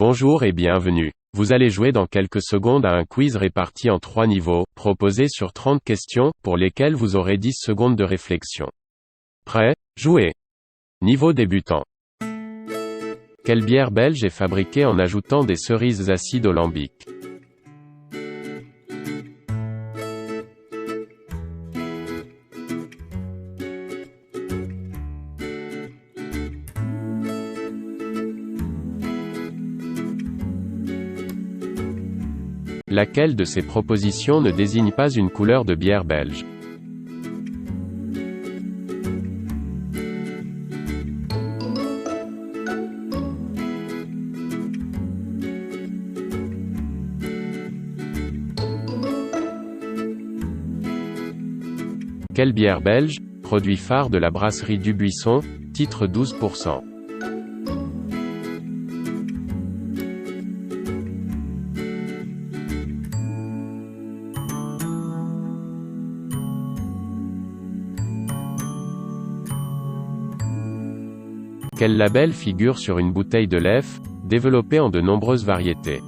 Bonjour et bienvenue. Vous allez jouer dans quelques secondes à un quiz réparti en 3 niveaux, proposé sur 30 questions, pour lesquelles vous aurez 10 secondes de réflexion. Prêt? Jouez! Niveau débutant. Quelle bière belge est fabriquée en ajoutant des cerises acides au lambic? Laquelle de ces propositions ne désigne pas une couleur de bière belge? Quelle bière belge, produit phare de la brasserie Dubuisson, titre 12%. Quel label figure sur une bouteille de lef, développée en de nombreuses variétés?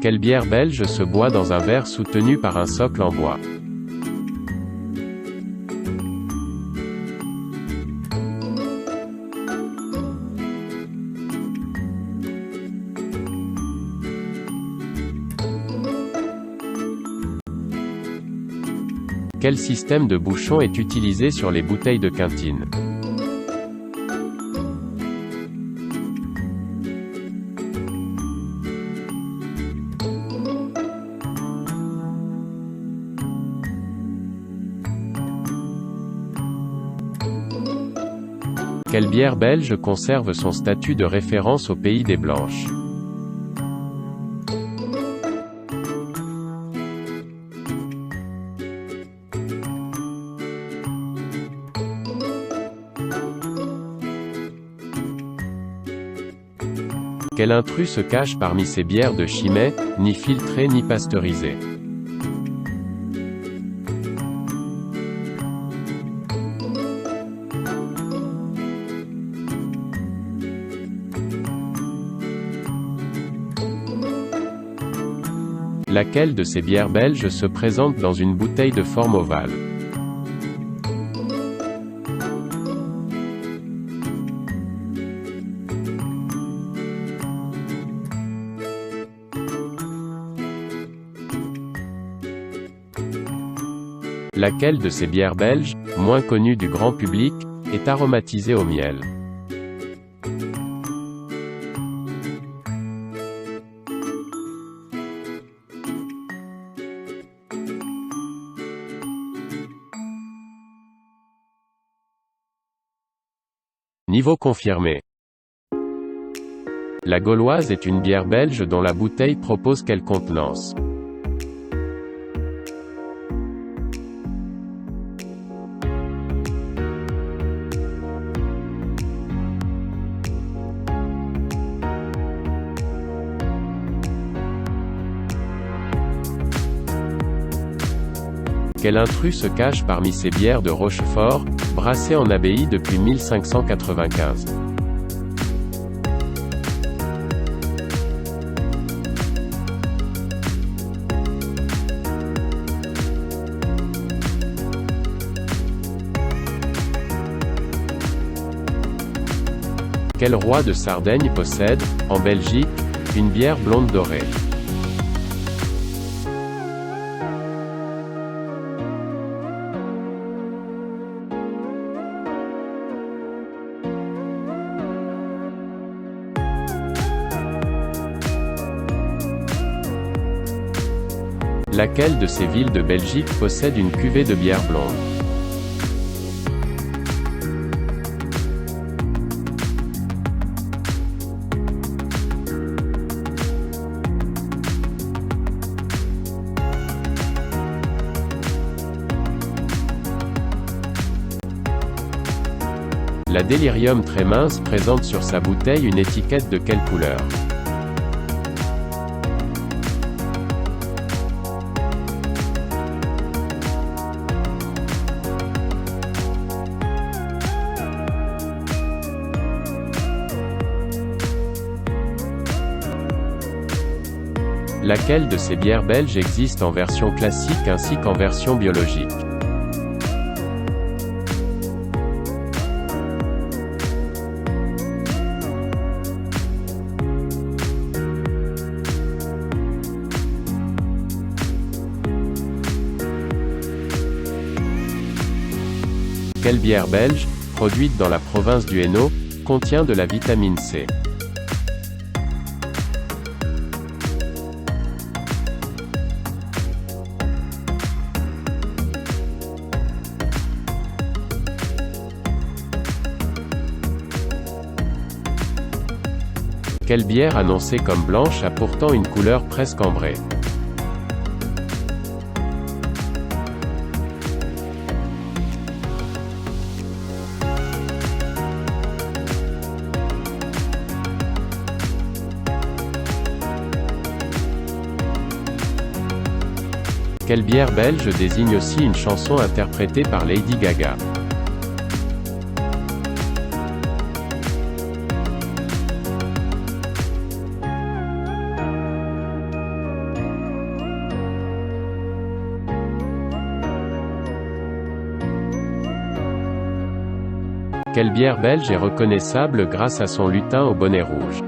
Quelle bière belge se boit dans un verre soutenu par un socle en bois? Quel système de bouchon est utilisé sur les bouteilles de Quintine? Quelle bière belge conserve son statut de référence au pays des Blanches? Quel intrus se cache parmi ces bières de Chimay, ni filtrées ni pasteurisées? Laquelle de ces bières belges se présente dans une bouteille de forme ovale? Laquelle de ces bières belges, moins connues du grand public, est aromatisée au miel? Niveau confirmé. La Gauloise est une bière belge dont la bouteille propose quelle contenance? Quel intrus se cache parmi ces bières de Rochefort, brassées en abbaye depuis 1595? Quel roi de Sardaigne possède, en Belgique, une bière blonde dorée? Laquelle de ces villes de Belgique possède une cuvée de bière blonde? La Delirium très mince présente sur sa bouteille une étiquette de quelle couleur? Laquelle de ces bières belges existe en version classique ainsi qu'en version biologique? Quelle bière belge, produite dans la province du Hainaut, contient de la vitamine C? Quelle bière annoncée comme blanche a pourtant une couleur presque ambrée? Quelle bière belge désigne aussi une chanson interprétée par Lady Gaga? Quelle bière belge est reconnaissable grâce à son lutin au bonnet rouge?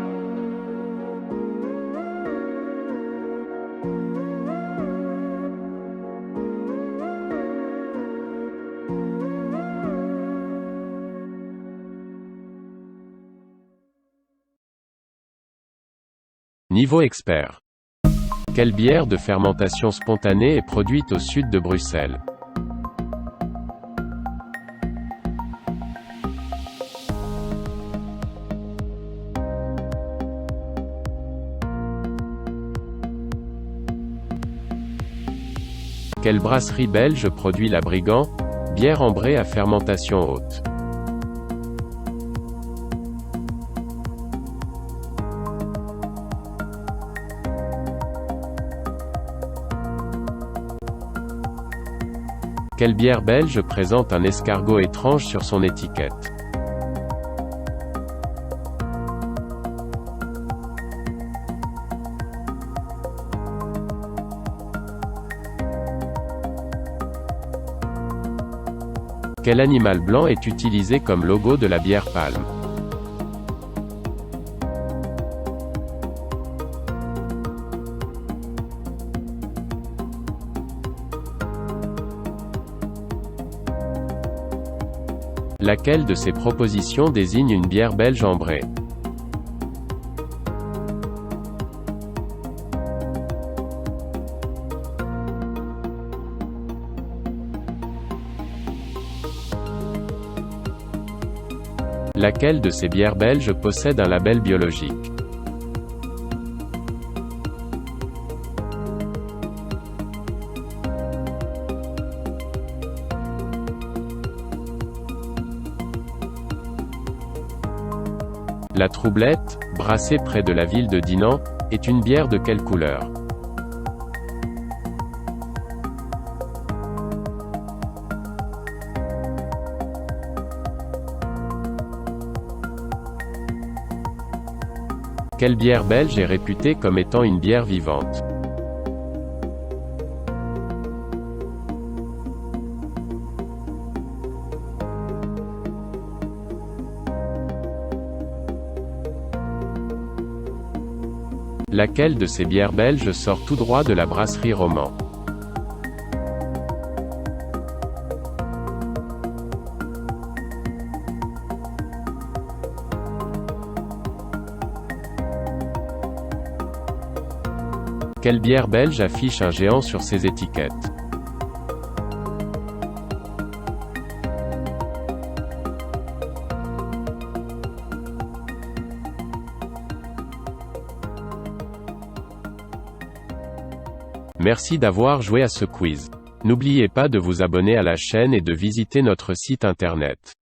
Niveau expert. Quelle bière de fermentation spontanée est produite au sud de Bruxelles? Quelle brasserie belge produit la Brigand, bière ambrée à fermentation haute? Quelle bière belge présente un escargot étrange sur son étiquette? Quel animal blanc est utilisé comme logo de la bière Palm? Laquelle de ces propositions désigne une bière belge ambrée? Laquelle de ces bières belges possède un label biologique? La Troublette, brassée près de la ville de Dinan, est une bière de quelle couleur? Quelle bière belge est réputée comme étant une bière vivante? Laquelle de ces bières belges sort tout droit de la brasserie Roman? Quelle bière belge affiche un géant sur ses étiquettes? Merci d'avoir joué à ce quiz. N'oubliez pas de vous abonner à la chaîne et de visiter notre site internet.